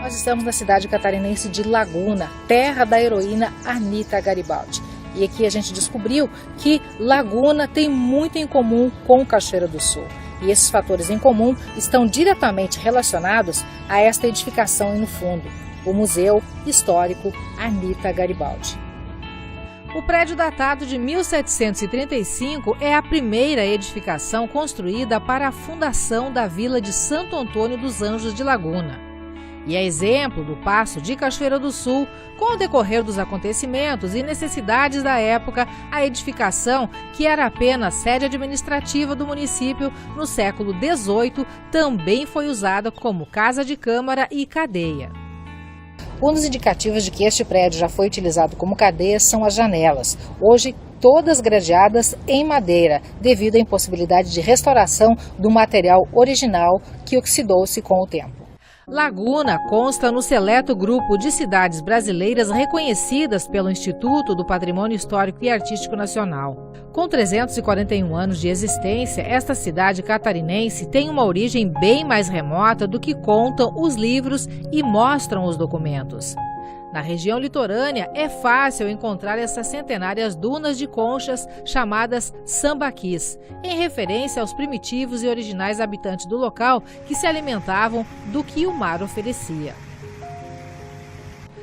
Nós estamos na cidade catarinense de Laguna, terra da heroína Anita Garibaldi. E aqui a gente descobriu que Laguna tem muito em comum com Cachoeira do Sul. E esses fatores em comum estão diretamente relacionados a esta edificação aí no fundo, o Museu Histórico Anita Garibaldi. O prédio datado de 1735 é a primeira edificação construída para a fundação da vila de Santo Antônio dos Anjos de Laguna. E é exemplo do Paço de Cachoeira do Sul, com o decorrer dos acontecimentos e necessidades da época, a edificação, que era apenas sede administrativa do município no século XVIII, também foi usada como casa de câmara e cadeia. Um dos indicativos de que este prédio já foi utilizado como cadeia são as janelas, hoje todas gradeadas em madeira, devido à impossibilidade de restauração do material original que oxidou-se com o tempo. Laguna consta no seleto grupo de cidades brasileiras reconhecidas pelo Instituto do Patrimônio Histórico e Artístico Nacional. Com 341 anos de existência, esta cidade catarinense tem uma origem bem mais remota do que contam os livros e mostram os documentos. Na região litorânea, é fácil encontrar essas centenárias dunas de conchas chamadas sambaquis, em referência aos primitivos e originais habitantes do local que se alimentavam do que o mar oferecia.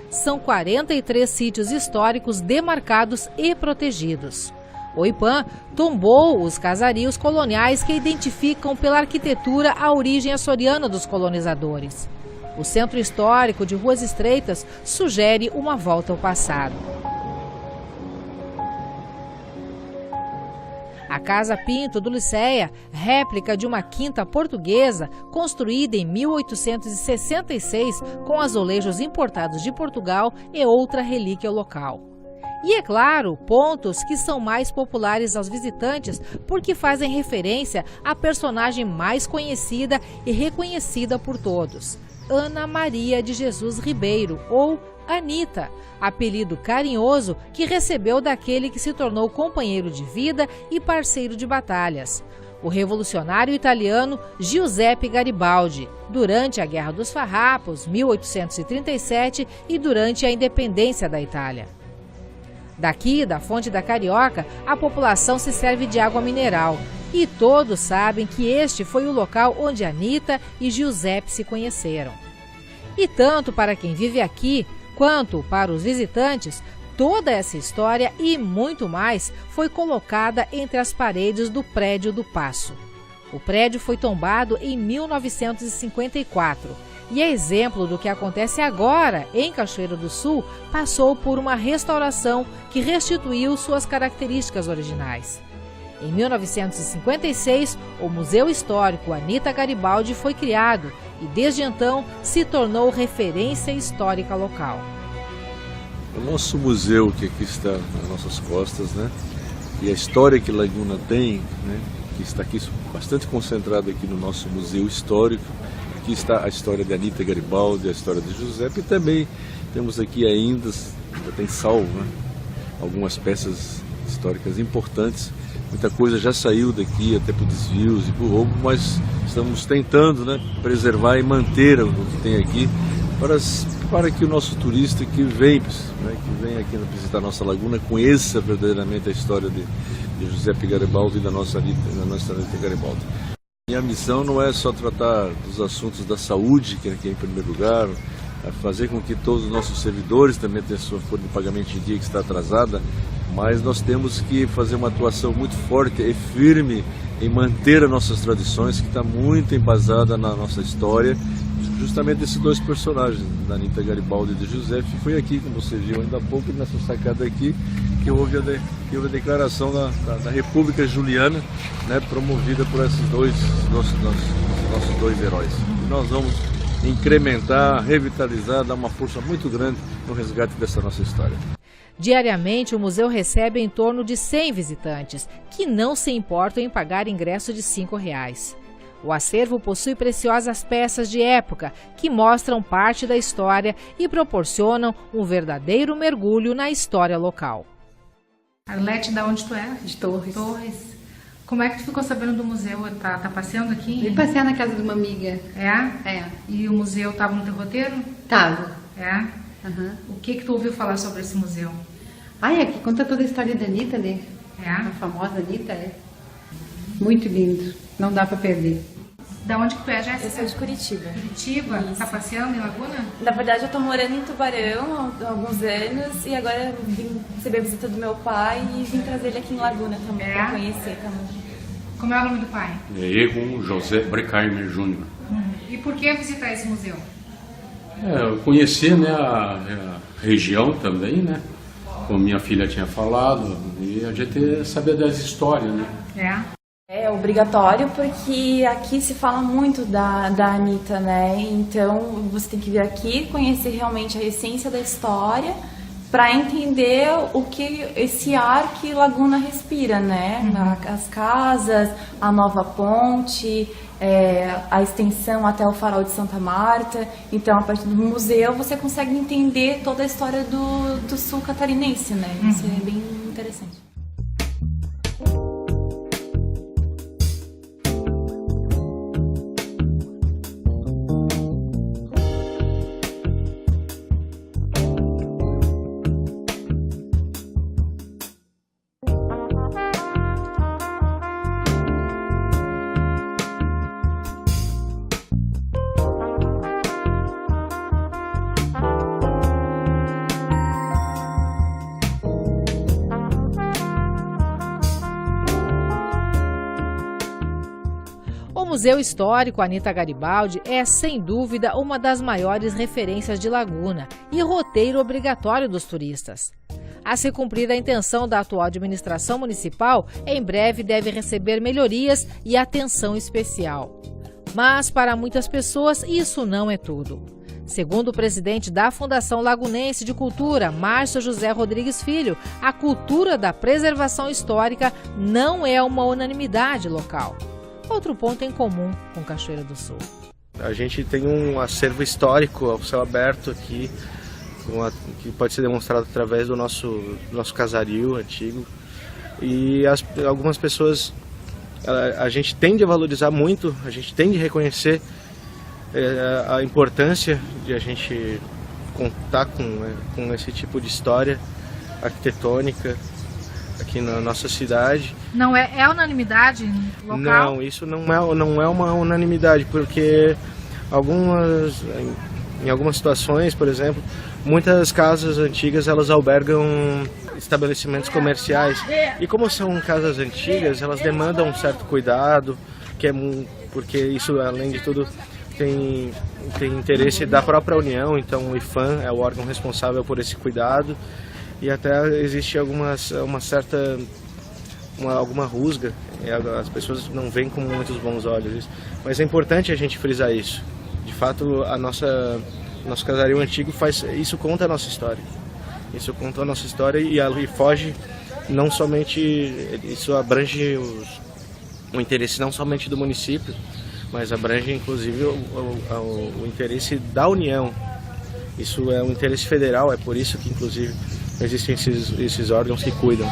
São 43 sítios históricos demarcados e protegidos. O IPAM tombou os casarios coloniais que identificam pela arquitetura a origem açoriana dos colonizadores. O centro histórico de Ruas Estreitas sugere uma volta ao passado. A Casa Pinto do Liceia, réplica de uma quinta portuguesa, construída em 1866 com azulejos importados de Portugal, é outra relíquia local. E, é claro, pontos que são mais populares aos visitantes porque fazem referência à personagem mais conhecida e reconhecida por todos, Ana Maria de Jesus Ribeiro, ou Anita, apelido carinhoso que recebeu daquele que se tornou companheiro de vida e parceiro de batalhas, o revolucionário italiano Giuseppe Garibaldi, durante a Guerra dos Farrapos, 1837, e durante a independência da Itália. Daqui, da Fonte da Carioca, a população se serve de água mineral. E todos sabem que este foi o local onde Anita e Giuseppe se conheceram. E tanto para quem vive aqui, quanto para os visitantes, toda essa história e muito mais foi colocada entre as paredes do prédio do Paço. O prédio foi tombado em 1954 e é exemplo do que acontece agora em Cachoeira do Sul, passou por uma restauração que restituiu suas características originais. Em 1956, o Museu Histórico Anita Garibaldi foi criado e, desde então, se tornou referência histórica local. O nosso museu, que aqui está nas nossas costas, né? E a história que Laguna tem, né? Que está aqui bastante concentrada aqui no nosso Museu Histórico. Aqui está a história de Anita Garibaldi, a história de Giuseppe, e também temos aqui ainda tem salvo, né? Algumas peças históricas importantes. Muita coisa já saiu daqui, até por desvios e por roubo, mas estamos tentando, né, preservar e manter o que tem aqui para que o nosso turista que vem aqui visitar a nossa laguna conheça verdadeiramente a história de Giuseppe Garibaldi e da nossa Anita Garibaldi. Minha missão não é só tratar dos assuntos da saúde, que aqui é em primeiro lugar, é fazer com que todos os nossos servidores também tenham sua folha de pagamento em dia que está atrasada, mas nós temos que fazer uma atuação muito forte e firme em manter as nossas tradições, que está muito embasada na nossa história, justamente esses dois personagens, da Anita Garibaldi e de Giuseppe. Foi aqui, como você viu ainda há pouco, nessa sacada aqui, que houve a declaração da República Juliana, né, promovida por esses nossos dois heróis. E nós vamos incrementar, revitalizar, dar uma força muito grande no resgate dessa nossa história. Diariamente, o museu recebe em torno de 100 visitantes, que não se importam em pagar ingresso de R$ 5. O acervo possui preciosas peças de época, que mostram parte da história e proporcionam um verdadeiro mergulho na história local. Arlete, da onde tu é? De Torres. Torres. Como é que tu ficou sabendo do museu? Tá passeando aqui? Vim passear na casa de uma amiga. É? É. E o museu tava no teu roteiro? Tava. É? Uhum. O que tu ouviu falar sobre esse museu? Ai, aqui conta toda a história da Anitta, né? É? A famosa Anitta, é. Muito lindo. Não dá pra perder. Da onde que tu é, Jéssica? Eu sou de Curitiba. Curitiba? Isso. Tá passeando em Laguna? Na verdade, eu tô morando em Tubarão há alguns anos e agora eu vim receber a visita do meu pai e vim trazer ele aqui em Laguna também, É? pra conhecer também. Como é o nome do pai? Egon José Breckheimer Jr. E por que visitar esse museu? Eu conheci, né, a região também, né? Como minha filha tinha falado, e a gente sabia das histórias, né? É? É obrigatório porque aqui se fala muito da Anitta, né? Então você tem que vir aqui conhecer realmente a essência da história para entender o que esse ar que Laguna respira, né? As casas, a nova ponte, a extensão até o farol de Santa Marta. Então, a partir do museu, você consegue entender toda a história do sul catarinense, né? Isso é bem interessante. O Museu Histórico Anita Garibaldi é, sem dúvida, uma das maiores referências de Laguna e roteiro obrigatório dos turistas. A se cumprir a intenção da atual administração municipal, em breve deve receber melhorias e atenção especial. Mas, para muitas pessoas, isso não é tudo. Segundo o presidente da Fundação Lagunense de Cultura, Márcio José Rodrigues Filho, a cultura da preservação histórica não é uma unanimidade local. Outro ponto em comum com Cachoeira do Sul. A gente tem um acervo histórico ao céu aberto aqui, que pode ser demonstrado através do nosso casario antigo. E algumas pessoas, a gente tende a valorizar muito, a gente tende a reconhecer a importância de a gente contar com esse tipo de história arquitetônica aqui na nossa cidade. Não é unanimidade local? Não, isso não é uma unanimidade, porque em algumas situações, por exemplo, muitas casas antigas elas albergam estabelecimentos comerciais, e como são casas antigas, elas demandam um certo cuidado, porque isso, além de tudo, tem interesse da própria União. Então o IPHAN é o órgão responsável por esse cuidado, e até existe alguma rusga, as pessoas não veem com muitos bons olhos isso. Mas é importante a gente frisar isso. De fato, nosso casario antigo isso conta a nossa história. Isso conta a nossa história e foge não somente, isso abrange o interesse não somente do município, mas abrange inclusive o interesse da União. Isso é um interesse federal, é por isso que inclusive existem esses órgãos que cuidam.